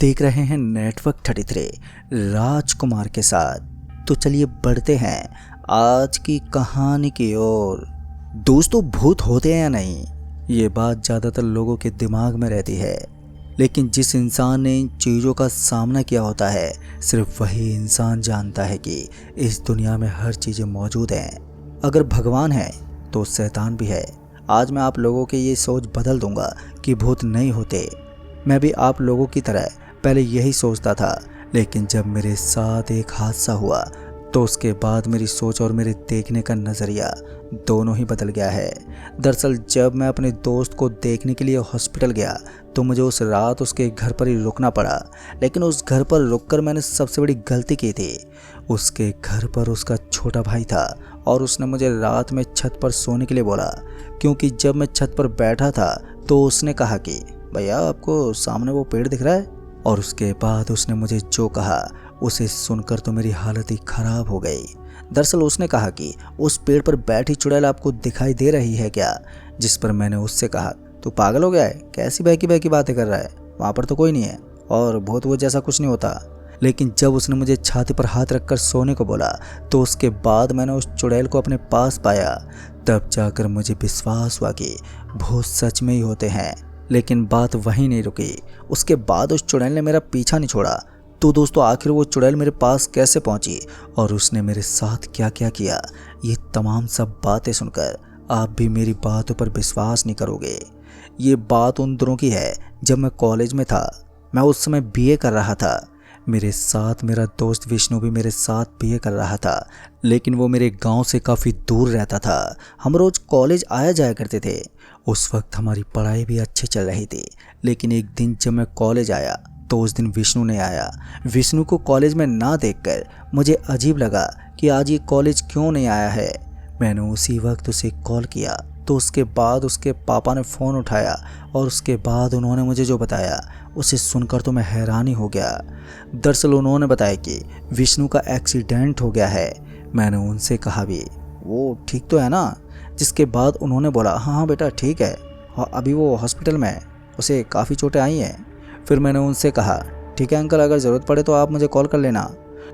देख रहे हैं नेटवर्क 33 राजकुमार के साथ। तो चलिए बढ़ते हैं आज की कहानी की ओर। दोस्तों, भूत होते हैं या नहीं, ये बात ज़्यादातर लोगों के दिमाग में रहती है, लेकिन जिस इंसान ने इन चीज़ों का सामना किया होता है सिर्फ वही इंसान जानता है कि इस दुनिया में हर चीज़ें मौजूद हैं। अगर भगवान है तो शैतान भी है। आज मैं आप लोगों की ये सोच बदल दूंगा कि भूत नहीं होते। मैं भी आप लोगों की तरह पहले यही सोचता था, लेकिन जब मेरे साथ एक हादसा हुआ तो उसके बाद मेरी सोच और मेरे देखने का नज़रिया दोनों ही बदल गया है। दरअसल जब मैं अपने दोस्त को देखने के लिए हॉस्पिटल गया तो मुझे उस रात उसके घर पर ही रुकना पड़ा, लेकिन उस घर पर रुककर मैंने सबसे बड़ी गलती की थी। उसके घर पर उसका छोटा भाई था और उसने मुझे रात में छत पर सोने के लिए बोला, क्योंकि जब मैं छत पर बैठा था तो उसने कहा कि भैया आपको सामने वो पेड़ दिख रहा है। और उसके बाद उसने मुझे जो कहा उसे सुनकर तो मेरी हालत ही खराब हो गई। दरअसल उसने कहा कि उस पेड़ पर बैठी चुड़ैल आपको दिखाई दे रही है क्या? जिस पर मैंने उससे कहा तू पागल हो गया है, कैसी बहकी बहकी बातें कर रहा है, वहाँ पर तो कोई नहीं है और भूत वो जैसा कुछ नहीं होता। लेकिन जब उसने मुझे छाती पर हाथ रखकर सोने को बोला तो उसके बाद मैंने उस चुड़ैल को अपने पास पाया। तब जाकर मुझे विश्वास हुआ कि भूत सच में ही होते हैं। लेकिन बात वहीं नहीं रुकी, उसके बाद उस चुड़ैल ने मेरा पीछा नहीं छोड़ा। तो दोस्तों, आखिर वो चुड़ैल मेरे पास कैसे पहुंची और उसने मेरे साथ क्या क्या किया, ये तमाम सब बातें सुनकर आप भी मेरी बातों पर विश्वास नहीं करोगे। ये बात उन दिनों की है जब मैं कॉलेज में था। मैं उस समय बीए कर रहा था। मेरे साथ मेरा दोस्त विष्णु भी मेरे साथ बीए कर रहा था, लेकिन वो मेरे गांव से काफ़ी दूर रहता था। हम रोज़ कॉलेज आया जाया करते थे। उस वक्त हमारी पढ़ाई भी अच्छी चल रही थी। लेकिन एक दिन जब मैं कॉलेज आया तो उस दिन विष्णु ने आया। विष्णु को कॉलेज में ना देखकर मुझे अजीब लगा कि आज ये कॉलेज क्यों नहीं आया है। मैंने उसी वक्त उसे कॉल किया तो उसके बाद उसके पापा ने फ़ोन उठाया और उसके बाद उन्होंने मुझे जो बताया उसे सुनकर तो मैं हैरान ही हो गया। दरअसल उन्होंने बताया कि विष्णु का एक्सीडेंट हो गया है। मैंने उनसे कहा भी वो ठीक तो है ना? जिसके बाद उन्होंने बोला हाँ हाँ बेटा ठीक है, अभी वो हॉस्पिटल में है, उसे काफ़ी चोटें आई हैं। फिर मैंने उनसे कहा ठीक है अंकल, अगर ज़रूरत पड़े तो आप मुझे कॉल कर लेना।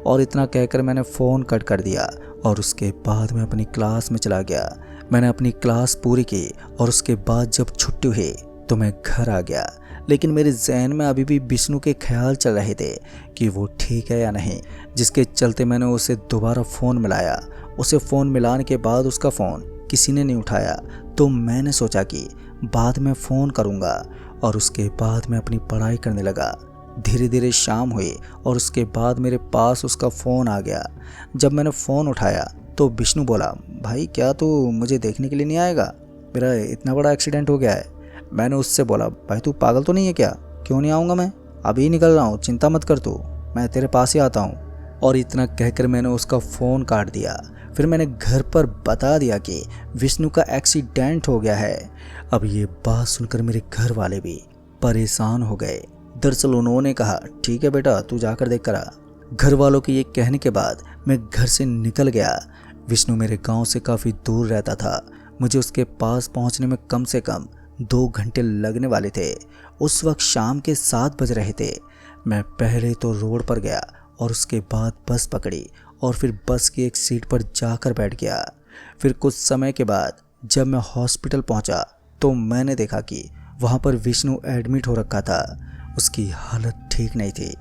और इतना कहकर मैंने फ़ोन कट कर दिया और उसके बाद मैं अपनी क्लास में चला गया। मैंने अपनी क्लास पूरी की और उसके बाद जब छुट्टी हुई तो मैं घर आ गया। लेकिन मेरे जहन में अभी भी विष्णु के ख्याल चल रहे थे कि वो ठीक है या नहीं, जिसके चलते मैंने उसे दोबारा फ़ोन मिलाया। उसे फ़ोन मिलाने के बाद उसका फ़ोन किसी ने नहीं उठाया, तो मैंने सोचा कि बाद में फ़ोन करूँगा और उसके बाद मैं अपनी पढ़ाई करने लगा। धीरे धीरे शाम हुई और उसके बाद मेरे पास उसका फ़ोन आ गया। जब मैंने फ़ोन उठाया तो विष्णु बोला भाई क्या तू मुझे देखने के लिए नहीं आएगा, मेरा इतना बड़ा एक्सीडेंट हो गया है। मैंने उससे बोला भाई तू पागल तो नहीं है क्या, क्यों नहीं आऊँगा, मैं अभी निकल रहा हूँ, चिंता मत कर तू, मैं तेरे पास ही आता हूँ। और इतना कहकर मैंने उसका फ़ोन काट दिया। फिर मैंने घर पर बता दिया कि विष्णु का एक्सीडेंट हो गया है। अब ये बात सुनकर मेरे घर वाले भी परेशान हो गए। दरअसल उन्होंने कहा ठीक है बेटा तू जाकर देख कर आ। घर वालों के ये कहने के बाद मैं घर से निकल गया। विष्णु मेरे गांव से काफ़ी दूर रहता था। मुझे उसके पास पहुंचने में कम से कम 2 घंटे लगने वाले थे। उस वक्त शाम के 7 बज रहे थे। मैं पहले तो रोड पर गया और उसके बाद बस पकड़ी और फिर बस की एक सीट पर जाकर बैठ गया। फिर कुछ समय के बाद जब मैं हॉस्पिटल पहुंचा तो मैंने देखा कि वहां पर विष्णु एडमिट हो रखा था। उसकी हालत ठीक नहीं थी।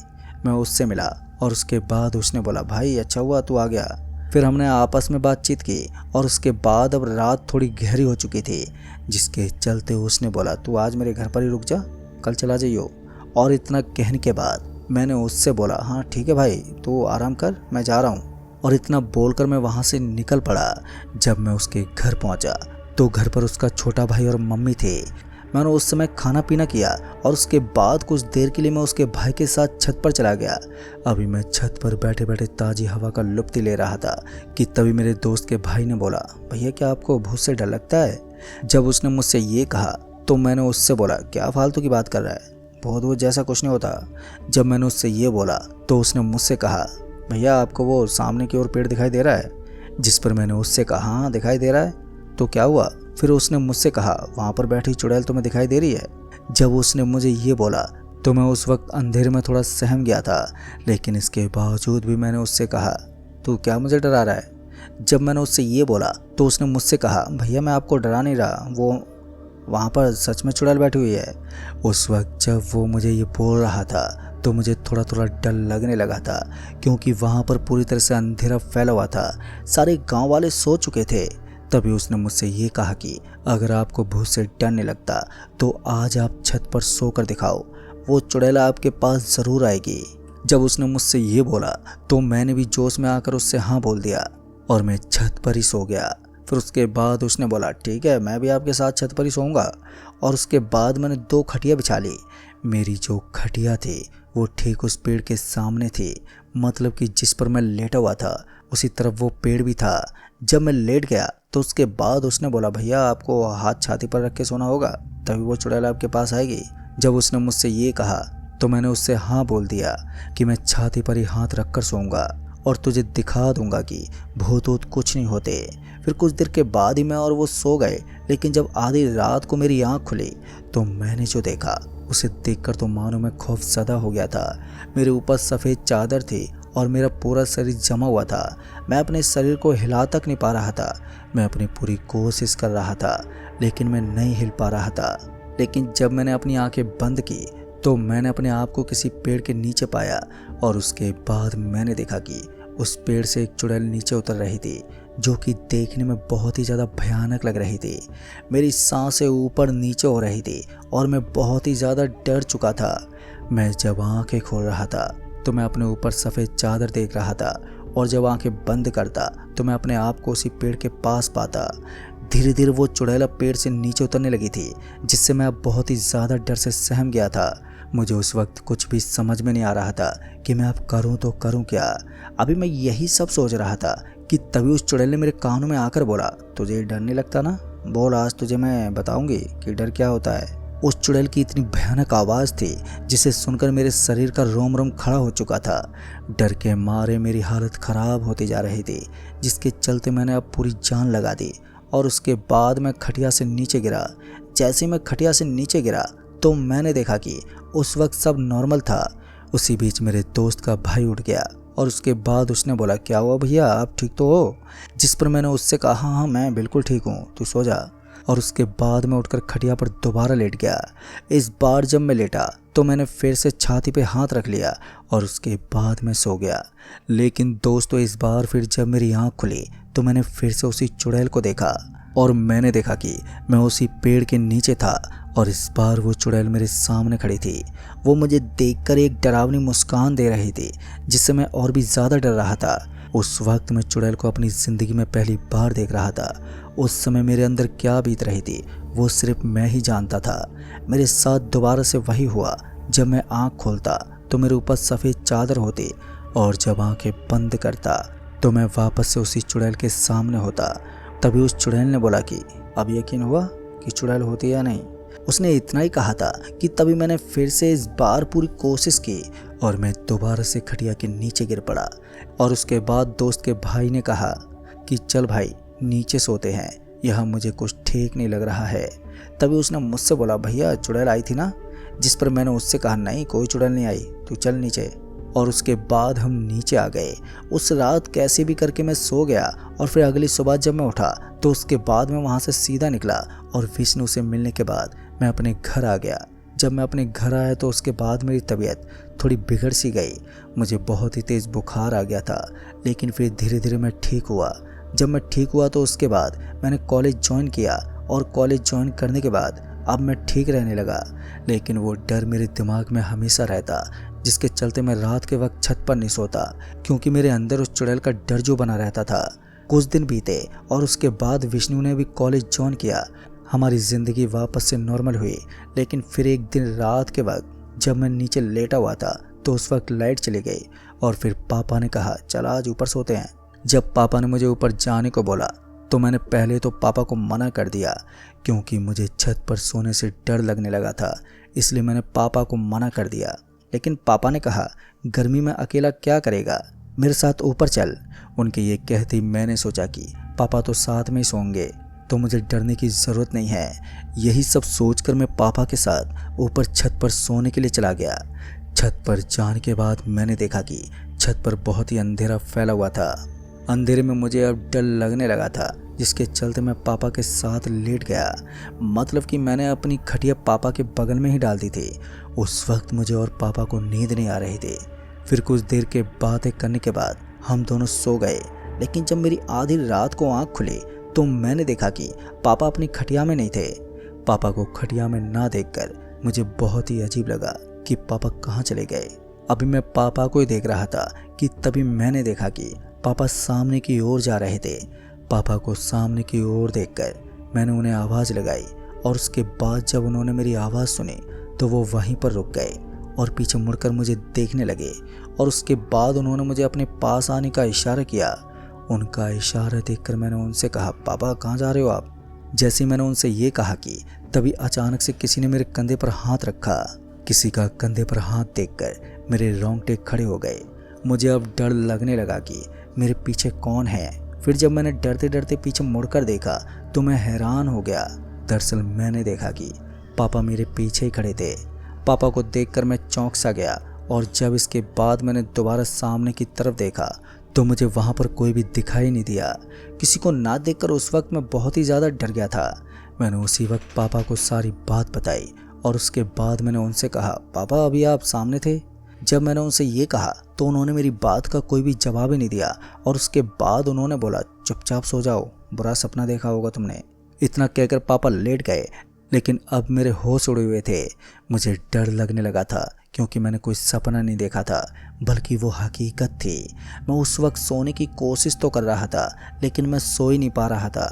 मैं उससे मिला और उसके बाद उसने बोला भाई अच्छा हुआ तू आ गया। फिर हमने आपस में बातचीत की और उसके बाद अब रात थोड़ी गहरी हो चुकी थी, जिसके चलते उसने बोला तू आज मेरे घर पर ही रुक जा, कल चला जाइयो। और इतना कहने के बाद मैंने उससे बोला हाँ ठीक है भाई तू आराम कर, मैं जा रहा हूँ। और इतना बोलकर मैं वहाँ से निकल पड़ा। जब मैं उसके घर पहुँचा तो घर पर उसका छोटा भाई और मम्मी थे। मैंने उस समय खाना पीना किया और उसके बाद कुछ देर के लिए मैं उसके भाई के साथ छत पर चला गया। अभी मैं छत पर बैठे बैठे ताज़ी हवा का लुत्फ़ ले रहा था कि तभी मेरे दोस्त के भाई ने बोला भैया क्या आपको भूत से डर लगता है? जब उसने मुझसे ये कहा तो मैंने उससे बोला क्या फालतू की बात कर रहा है, भूत जैसा कुछ नहीं होता। जब मैंने उससे ये बोला तो उसने मुझसे कहा भैया आपको वो सामने की ओर पेड़ दिखाई दे रहा है? जिस पर मैंने उससे कहा हाँ दिखाई दे रहा है, तो क्या हुआ? फिर उसने मुझसे कहा वहाँ पर बैठी चुड़ैल तुम्हें दिखाई दे रही है? जब उसने मुझे ये बोला तो मैं उस वक्त अंधेरे में थोड़ा सहम गया था, लेकिन इसके बावजूद भी मैंने उससे कहा, तू क्या मुझे डरा रहा है? जब मैंने उससे ये बोला तो उसने मुझसे कहा, भैया मैं आपको डरा नहीं रहा, वो वहाँ पर सच में चुड़ैल बैठी हुई है। उस वक्त जब वो मुझे ये बोल रहा था तो मुझे थोड़ा थोड़ा डर लगने लगा था, क्योंकि वहाँ पर पूरी तरह से अंधेरा फैला हुआ था, सारे गांव वाले सो चुके थे। तभी उसने मुझसे ये कहा कि अगर आपको भूत से डर नहीं लगता तो आज आप छत पर सोकर दिखाओ, वो चुड़ैल आपके पास ज़रूर आएगी। जब उसने मुझसे ये बोला तो मैंने भी जोश में आकर उससे हाँ बोल दिया और मैं छत पर ही सो गया। फिर उसके बाद उसने बोला, ठीक है मैं भी आपके साथ छत पर ही सोऊंगा। और उसके बाद मैंने 2 खटिया बिछा ली। मेरी जो खटिया थी वो ठीक उस पेड़ के सामने थी, मतलब कि जिस पर मैं लेटा हुआ था उसी तरफ वो पेड़ भी था। जब मैं लेट गया तो उसके बाद उसने बोला, भैया आपको हाथ छाती पर रख के सोना होगा, तभी वो चुड़ैल आपके पास आएगी। जब उसने मुझसे ये कहा तो मैंने उससे हाँ बोल दिया कि मैं छाती पर ही हाथ रख कर सोऊंगा और तुझे दिखा दूंगा कि भूत वूत कुछ नहीं होते। फिर कुछ देर के बाद ही मैं और वो सो गए, लेकिन जब आधी रात को मेरी आँख खुली तो मैंने जो देखा उसे देखकर तो मानो मैं खौफज़दा हो गया था। मेरे ऊपर सफ़ेद चादर थी और मेरा पूरा शरीर जमा हुआ था। मैं अपने शरीर को हिला तक नहीं पा रहा था। मैं अपनी पूरी कोशिश कर रहा था लेकिन मैं नहीं हिल पा रहा था। लेकिन जब मैंने अपनी आंखें बंद की तो मैंने अपने आप को किसी पेड़ के नीचे पाया और उसके बाद मैंने देखा कि उस पेड़ से एक चुड़ैल नीचे उतर रही थी, जो कि देखने में बहुत ही ज़्यादा भयानक लग रही थी। मेरी सांसें ऊपर नीचे हो रही थी और मैं बहुत ही ज़्यादा डर चुका था। मैं जब आंखें खोल रहा था तो मैं अपने ऊपर सफ़ेद चादर देख रहा था और जब आंखें बंद करता तो मैं अपने आप को उसी पेड़ के पास पाता। धीरे धीरे वो चुड़ैल पेड़ से नीचे उतरने लगी थी, जिससे मैं अब बहुत ही ज़्यादा डर से सहम गया था। मुझे उस वक्त कुछ भी समझ में नहीं आ रहा था कि मैं अब करूं तो करूं क्या। अभी मैं यही सब सोच रहा था कि तभी उस चुड़ैल ने मेरे कानों में आकर बोला, तुझे डर नहीं लगता ना? बोल, आज तुझे मैं बताऊंगी कि डर क्या होता है। उस चुड़ैल की इतनी भयानक आवाज़ थी जिसे सुनकर मेरे शरीर का रोम रोम खड़ा हो चुका था। डर के मारे मेरी हालत ख़राब होती जा रही थी, जिसके चलते मैंने अब पूरी जान लगा दी और उसके बाद मैं खटिया से नीचे गिरा। जैसे मैं खटिया से नीचे गिरा तो मैंने देखा कि उस वक्त सब नॉर्मल था। उसी बीच मेरे दोस्त का भाई उठ गया और उसके बाद उसने बोला, क्या हुआ भैया, आप ठीक तो हो? जिस पर मैंने उससे कहा, हाँ हाँ मैं बिल्कुल ठीक हूँ, तू सो जा। और उसके बाद मैं उठकर खटिया पर दोबारा लेट गया। इस बार जब मैं लेटा तो मैंने फिर से छाती पे हाथ रख लिया और उसके बाद मैं सो गया। लेकिन दोस्तों, इस बार फिर जब मेरी आँख खुली तो मैंने फिर से उसी चुड़ैल को देखा और मैंने देखा कि मैं उसी पेड़ के नीचे था और इस बार वो चुड़ैल मेरे सामने खड़ी थी। वो मुझे देखकर एक डरावनी मुस्कान दे रही थी, जिससे मैं और भी ज़्यादा डर रहा था। उस वक्त मैं चुड़ैल को अपनी ज़िंदगी में पहली बार देख रहा था। उस समय मेरे अंदर क्या बीत रही थी वो सिर्फ मैं ही जानता था। मेरे साथ दोबारा से वही हुआ। जब मैं आँख खोलता तो मेरे ऊपर सफ़ेद चादर होती और जब आँखें बंद करता तो मैं वापस से उसी चुड़ैल के सामने होता। तभी उस चुड़ैल ने बोला कि अब यकीन हुआ कि चुड़ैल होती है या नहीं। उसने इतना ही कहा था कि तभी मैंने फिर से इस बार पूरी कोशिश की और मैं दोबारा से खटिया के नीचे गिर पड़ा। और उसके बाद दोस्त के भाई ने कहा कि चल भाई नीचे सोते हैं, यह मुझे कुछ ठीक नहीं लग रहा है। तभी उसने मुझसे बोला, भैया चुड़ैल आई थी ना? जिस पर मैंने उससे कहा, नहीं कोई चुड़ैल नहीं आई, तू चल नीचे। और उसके बाद हम नीचे आ गए। उस रात कैसे भी करके मैं सो गया और फिर अगली सुबह जब मैं उठा तो उसके बाद मैं वहाँ से सीधा निकला और विष्णु से मिलने के बाद मैं अपने घर आ गया। जब मैं अपने घर आया तो उसके बाद मेरी तबीयत थोड़ी बिगड़ सी गई। मुझे बहुत ही तेज़ बुखार आ गया था, लेकिन फिर धीरे धीरे मैं ठीक हुआ। जब मैं ठीक हुआ तो उसके बाद मैंने कॉलेज ज्वाइन किया और कॉलेज ज्वाइन करने के बाद अब मैं ठीक रहने लगा। लेकिन वो डर मेरे दिमाग में हमेशा रहता, जिसके चलते मैं रात के वक्त छत पर नहीं सोता, क्योंकि मेरे अंदर उस चुड़ैल का डर जो बना रहता था। कुछ दिन बीते और उसके बाद विष्णु ने भी कॉलेज ज्वाइन किया। हमारी ज़िंदगी वापस से नॉर्मल हुई। लेकिन फिर एक दिन रात के वक्त जब मैं नीचे लेटा हुआ था तो उस वक्त लाइट चली गई और फिर पापा ने कहा, चल आज ऊपर सोते हैं। जब पापा ने मुझे ऊपर जाने को बोला तो मैंने पहले तो पापा को मना कर दिया, क्योंकि मुझे छत पर सोने से डर लगने लगा था, इसलिए मैंने पापा को मना कर दिया। लेकिन पापा ने कहा, गर्मी में अकेला क्या करेगा, मेरे साथ ऊपर चल। उनके ये कहते ही मैंने सोचा कि पापा तो साथ में ही सोएंगे, तो मुझे डरने की ज़रूरत नहीं है। यही सब सोचकर मैं पापा के साथ ऊपर छत पर सोने के लिए चला गया। छत पर जाने के बाद मैंने देखा कि छत पर बहुत ही अंधेरा फैला हुआ था। अंधेरे में मुझे अब डर लगने लगा था, जिसके चलते मैं पापा के साथ लेट गया। मतलब कि मैंने अपनी खटिया पापा के बगल में ही डाल दी थी। उस वक्त मुझे और पापा को नींद नहीं आ रही थी। फिर कुछ देर के बातें करने के बाद हम दोनों सो गए। लेकिन जब मेरी आधी रात को आँख खुली तो मैंने देखा कि पापा अपनी खटिया में नहीं थे। पापा को खटिया में ना देखकर मुझे बहुत ही अजीब लगा कि पापा कहाँ चले गए। अभी मैं पापा को ही देख रहा था कि तभी मैंने देखा कि पापा सामने की ओर जा रहे थे। पापा को सामने की ओर देखकर मैंने उन्हें आवाज़ लगाई और उसके बाद जब उन्होंने मेरी आवाज़ सुनी तो वो वहीं पर रुक गए और पीछे मुड़कर मुझे देखने लगे। और उसके बाद उन्होंने मुझे अपने पास आने का इशारा किया। उनका इशारा देखकर मैंने उनसे कहा, पापा कहाँ जा रहे हो आप? जैसे मैंने उनसे ये कहा कि तभी अचानक से किसी ने मेरे कंधे पर हाथ रखा। किसी का कंधे पर हाथ देखकर मेरे रोंगटे खड़े हो गए। मुझे अब डर लगने लगा कि मेरे पीछे कौन है। फिर जब मैंने डरते डरते पीछे मुड़कर देखा तो मैं हैरान हो गया। दरअसल मैंने देखा कि पापा मेरे पीछे ही खड़े थे। पापा को देखकर मैं चौंक सा गया और जब इसके बाद मैंने दोबारा सामने की तरफ देखा तो मुझे वहाँ पर कोई भी दिखाई नहीं दिया। किसी को ना देखकर उस वक्त मैं बहुत ही ज़्यादा डर गया था। मैंने उसी वक्त पापा को सारी बात बताई और उसके बाद मैंने उनसे कहा, पापा अभी आप सामने थे? जब मैंने उनसे ये कहा तो उन्होंने मेरी बात का कोई भी जवाब ही नहीं दिया और उसके बाद उन्होंने बोला, चुपचाप सो जाओ, बुरा सपना देखा होगा तुमने। इतना कहकर पापा लेट गए। लेकिन अब मेरे होश उड़े हुए थे। मुझे डर लगने लगा था क्योंकि मैंने कोई सपना नहीं देखा था बल्कि वो हकीकत थी। मैं उस वक्त सोने की कोशिश तो कर रहा था लेकिन मैं सो ही नहीं पा रहा था।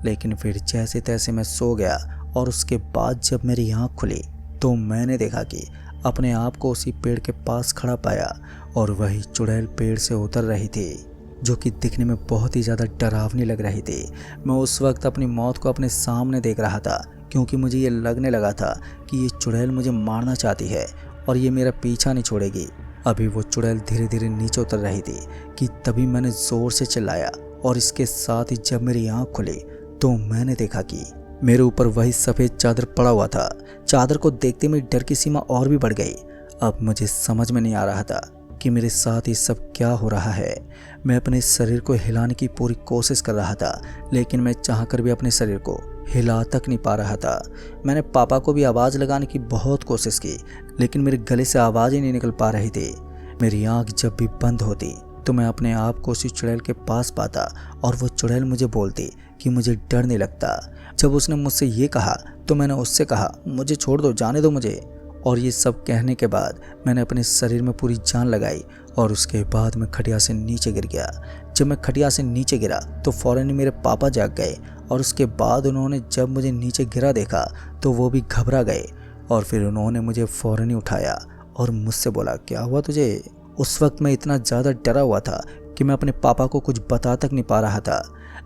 लेकिन फिर जैसे तैसे मैं सो गया और उसके बाद जब मेरी आँख खुली तो मैंने देखा कि अपने आप को उसी पेड़ के पास खड़ा पाया और वही चुड़ैल पेड़ से उतर रही थी, जो कि दिखने में बहुत ही ज़्यादा डरावनी लग रही थी। मैं उस वक्त अपनी मौत को अपने सामने देख रहा था क्योंकि मुझे ये लगने लगा था कि ये चुड़ैल मुझे मारना चाहती है और ये मेरा पीछा नहीं छोड़ेगी। अभी वो चुड़ैल धीरे धीरे नीचे उतर रही थी कि तभी मैंने ज़ोर से चिल्लाया और इसके साथ ही जब मेरी आँख खुली तो मैंने देखा कि मेरे ऊपर वही सफ़ेद चादर पड़ा हुआ था। चादर को देखते मेरी डर की सीमा और भी बढ़ गई। अब मुझे समझ में नहीं आ रहा था कि मेरे साथ ये सब क्या हो रहा है। मैं अपने शरीर को हिलाने की पूरी कोशिश कर रहा था लेकिन मैं चाहकर भी अपने शरीर को हिला तक नहीं पा रहा था। मैंने पापा को भी आवाज़ लगाने की बहुत कोशिश की लेकिन मेरे गले से आवाज़ ही नहीं निकल पा रही थी। मेरी आँख जब भी बंद होती तो मैं अपने आप को उसी चुड़ैल के पास पाता और वो चुड़ैल मुझे बोलती कि मुझे डर नहीं लगता। जब उसने मुझसे ये कहा तो मैंने उससे कहा, मुझे छोड़ दो, जाने दो मुझे। और ये सब कहने के बाद मैंने अपने शरीर में पूरी जान लगाई और उसके बाद मैं खटिया से नीचे गिर गया। जब मैं खटिया से नीचे गिरा तो फ़ौरन ही मेरे पापा जाग गए और उसके बाद उन्होंने जब मुझे नीचे गिरा देखा तो वो भी घबरा गए और फिर उन्होंने मुझे फ़ौरन ही उठाया और मुझसे बोला, क्या हुआ तुझे? उस वक्त मैं इतना ज़्यादा डरा हुआ था कि मैं अपने पापा को कुछ बता तक नहीं पा रहा था।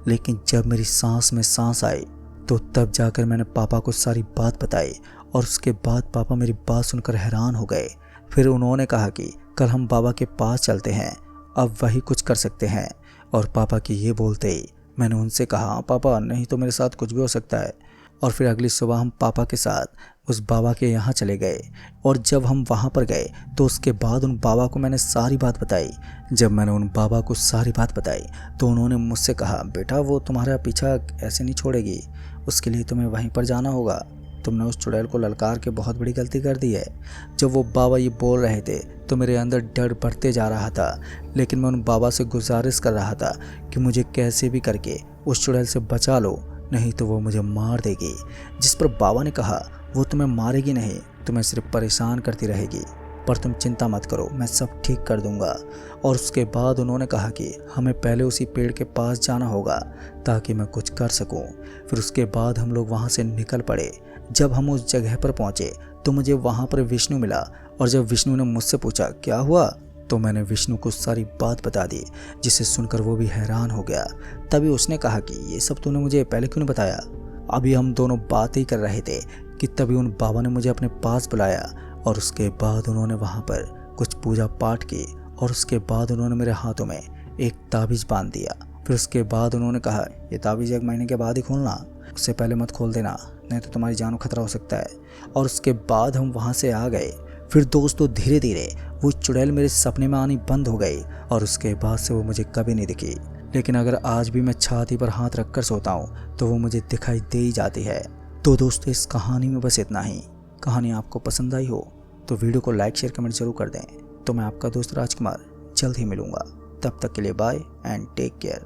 लेकिन जब मेरी सांस में सांस आई तो तब जाकर मैंने पापा को सारी बात बताई और उसके बाद पापा मेरी बात सुनकर हैरान हो गए। फिर उन्होंने कहा कि कल हम बाबा के पास चलते हैं, अब वही कुछ कर सकते हैं। और पापा के ये बोलते ही मैंने उनसे कहा, पापा नहीं तो मेरे साथ कुछ भी हो सकता है। और फिर अगली सुबह हम पापा के साथ उस बाबा के यहाँ चले गए और जब हम वहाँ पर गए तो उसके बाद उन बाबा को मैंने सारी बात बताई। जब मैंने उन बाबा को सारी बात बताई तो उन्होंने मुझसे कहा, बेटा वो तुम्हारा पीछा ऐसे नहीं छोड़ेगी, उसके लिए तुम्हें वहीं पर जाना होगा। तुमने उस चुड़ैल को ललकार के बहुत बड़ी गलती कर दी है। जब वो बाबा ये बोल रहे थे तो मेरे अंदर डर बढ़ते जा रहा था लेकिन मैं उन बाबा से गुजारिश कर रहा था कि मुझे कैसे भी करके उस चुड़ैल से बचा लो, नहीं तो वो मुझे मार देगी। जिस पर बाबा ने कहा, वो तुम्हें मारेगी नहीं, तुम्हें सिर्फ परेशान करती रहेगी, पर तुम चिंता मत करो, मैं सब ठीक कर दूंगा। और उसके बाद उन्होंने कहा कि हमें पहले उसी पेड़ के पास जाना होगा ताकि मैं कुछ कर सकूं। फिर उसके बाद हम लोग वहां से निकल पड़े। जब हम उस जगह पर पहुंचे तो मुझे वहां पर विष्णु मिला और जब विष्णु ने मुझसे पूछा क्या हुआ तो मैंने विष्णु को सारी बात बता दी, जिसे सुनकर वो भी हैरान हो गया। तभी उसने कहा कि ये सब तूने मुझे पहले क्यों नहीं बताया? अभी हम दोनों बात ही कर रहे थे कि तभी उन बाबा ने मुझे अपने पास बुलाया और उसके बाद उन्होंने वहाँ पर कुछ पूजा पाठ की और उसके बाद उन्होंने मेरे हाथों में एक ताबीज़ बांध दिया। फिर उसके बाद उन्होंने कहा, ये ताबीज़ 1 महीने के बाद ही खोलना। उससे पहले मत खोल देना, नहीं तो तुम्हारी जान को खतरा हो सकता है। और उसके बाद हम वहाँ से आ गए। फिर दोस्तों धीरे धीरे वो चुड़ैल मेरे सपने में आनी बंद हो गई और उसके बाद से वो मुझे कभी नहीं दिखी। लेकिन अगर आज भी मैं छाती पर हाथ रखकर सोता हूँ तो वो मुझे दिखाई दे ही जाती है। तो दोस्तों इस कहानी में बस इतना ही। कहानी आपको पसंद आई हो तो वीडियो को लाइक शेयर कमेंट जरूर कर दें। तो मैं आपका दोस्त राजकुमार जल्द ही मिलूंगा। तब तक के लिए बाय एंड टेक केयर।